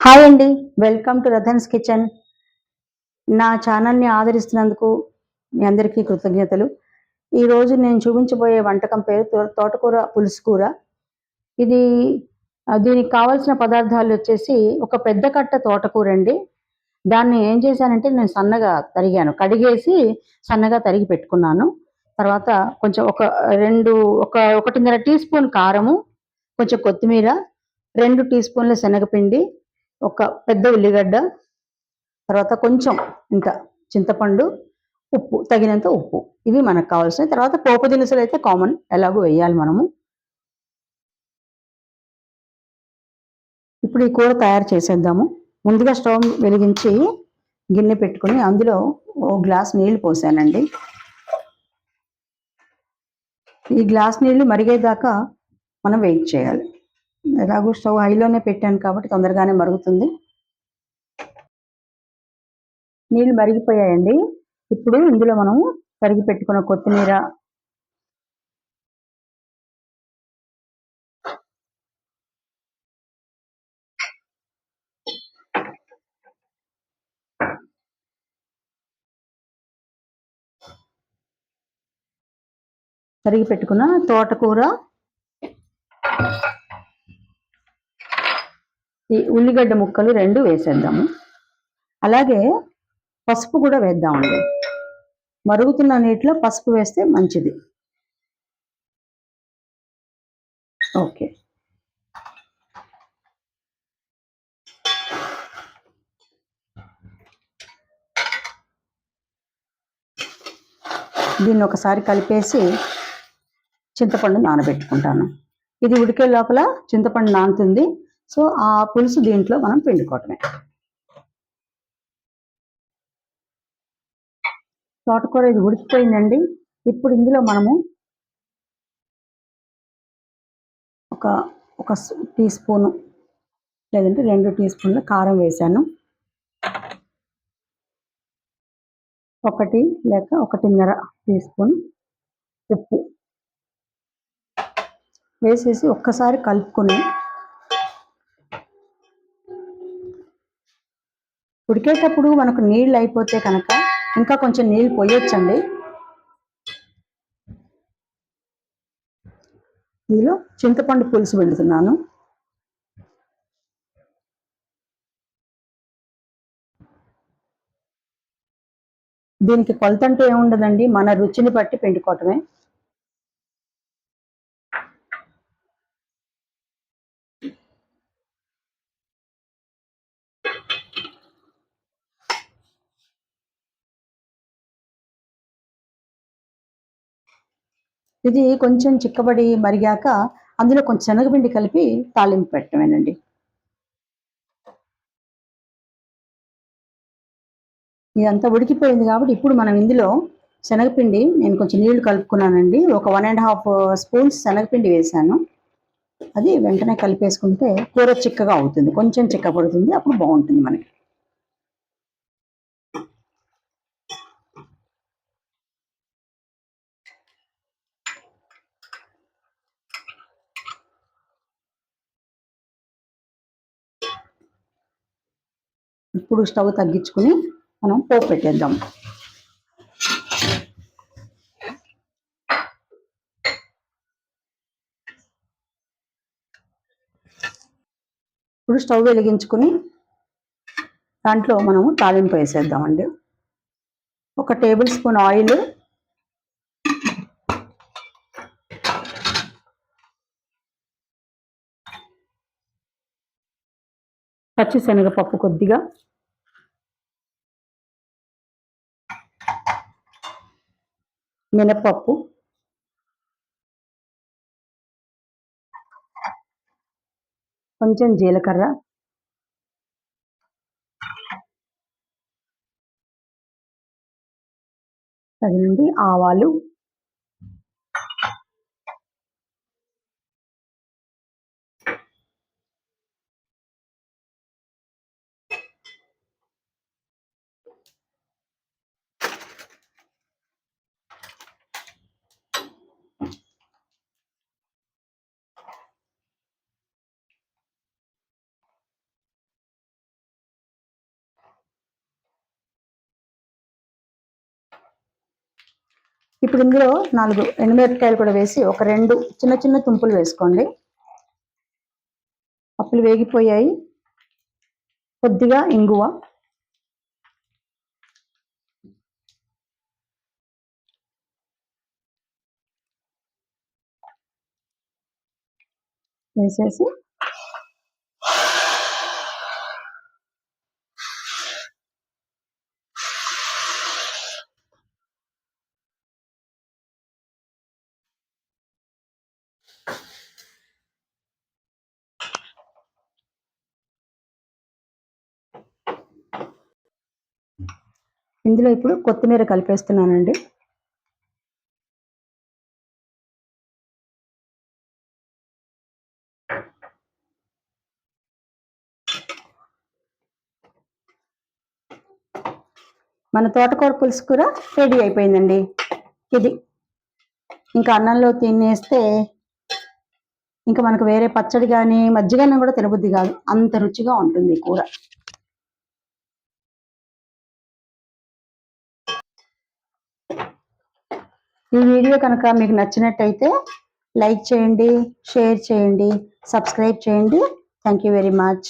Hi అండి. Welcome to Ratans kitchen. నా ఛానల్‌ని ఆదరిస్తున్నందుకు మీ అందరికీ కృతజ్ఞతలు. ఈరోజు నేను చూపించబోయే వంటకం పేరు తోటకూర పులుసు కూర. ఇది దీనికి కావాల్సిన పదార్థాలొచ్చేసి ఒక పెద్ద కట్ట తోటకూరండి. దాన్ని ఏం చేశానంటే నేను సన్నగా తరిగాను. కడిగేసి సన్నగా తరిగి పెట్టుకున్నాను. తర్వాత కొంచెం 1.5 టీ స్పూన్ కారము, కొంచెం కొత్తిమీర, 2 టీ స్పూన్ల శనగపిండి, ఒక పెద్ద ఉల్లిగడ్డ, తర్వాత కొంచెం ఇంత చింతపండు, ఉప్పు తగినంత ఉప్పు. ఇవి మనకు కావాల్సినవి. తర్వాత పోపు దినుసులు అయితే కామన్, ఎలాగో వేయాలి మనము. ఇప్పుడు ఈ కూర తయారు చేసేద్దాము. ముందుగా స్టవ్ వెలిగించి గిన్నె పెట్టుకుని అందులో ఓ గ్లాస్ నీళ్లు పోసానండి. ఈ గ్లాస్ నీళ్లు మరిగేదాకా మనం వెయిట్ చేయాలి. ఎలాగో స్టవ్ హైలోనే పెట్టాను కాబట్టి తొందరగానే మరుగుతుంది. నీళ్ళు మరిగిపోయాయండి. ఇప్పుడు ఇందులో మనము తరిగి పెట్టుకున్న కొత్తిమీర, తరిగి పెట్టుకున్న తోటకూర, ఈ ఉల్లిగడ్డ ముక్కలు 2 వేసేద్దాము. అలాగే పసుపు కూడా వేద్దామండి. మరుగుతున్న నీటిలో పసుపు వేస్తే మంచిది. ఓకే. దీన్ని ఒకసారి కలిపేసి చింతపండు నానబెట్టుకుంటాను. ఇది ఉడికే లోపల చింతపండు నానుతుంది. సో ఆ పులుసు దీంట్లో మనం పిండుకోవటమే. తోటకూర ఇది ఉడికిపోయిందండి. ఇప్పుడు ఇందులో మనము ఒక ఒక టీ స్పూను లేదంటే 2 టీ స్పూన్ల కారం వేసాను. 1 లేక 1.5 టీ స్పూన్ ఉప్పు వేసేసి ఒక్కసారి కలుపుకొని ఉడికేటప్పుడు మనకు నీళ్ళు అయిపోతే కనుక ఇంకా కొంచెం నీళ్ళు పోయొచ్చండి. ఇందులో చింతపండు పులుసు పిండుతున్నాను. దీనికి కొలతంటూ ఏముండదండి, మన రుచిని బట్టి పిండుకోవటమే. ఇది కొంచెం చిక్కబడి మరిగాక అందులో కొంచెం శనగపిండి కలిపి తాలింపు పెట్టడమేనండి. ఇదంతా ఉడికిపోయింది కాబట్టి ఇప్పుడు మనం ఇందులో శనగపిండి, నేను కొంచెం నీళ్లు కలుపుకున్నానండి. ఒక 1.5 స్పూన్స్ శనగపిండి వేశాను. అది వెంటనే కలిపేసుకుంటే కూర చిక్కగా అవుతుంది, కొంచెం చిక్కబడుతుంది, అప్పుడు బాగుంటుంది మనకి. ఇప్పుడు స్టవ్ తగ్గించుకుని మనం పోపు పెట్టేద్దాం. ఇప్పుడు స్టవ్ వెలిగించుకుని దాంట్లో మనము తాలింపు వేసేద్దామండి. 1 టేబుల్ స్పూన్ ఆయిల్, పచ్చిశనగపప్పు కొద్దిగా, మినపప్పు, కొంచెం జీలకర్ర, తగినండి ఆవాలు, ఇప్పుడు ఇందులో 4 ఎండుమిరపకాయలు కూడా వేసి ఒక 2 చిన్న చిన్న తుంపులు వేసుకోండి. పప్పులు వేగిపోయాయి. కొద్దిగా ఇంగువ, వేసేసి ఇందులో ఇప్పుడు కొత్తిమీర కలిపేస్తున్నానండి. మన తోటకూర పులుసు కూర రెడీ అయిపోయిందండి. ఇది ఇంకా అన్నంలో తినేస్తే ఇంకా మనకు వేరే పచ్చడి కానీ మజ్జిగన్నం కూడా తినబుద్ధి కాదు, అంత రుచిగా ఉంటుంది ఈ కూర. ఈ వీడియో కనుక మీకు నచ్చినట్టయితే లైక్ చేయండి, షేర్ చేయండి, సబ్స్క్రైబ్ చేయండి. Thank you very much.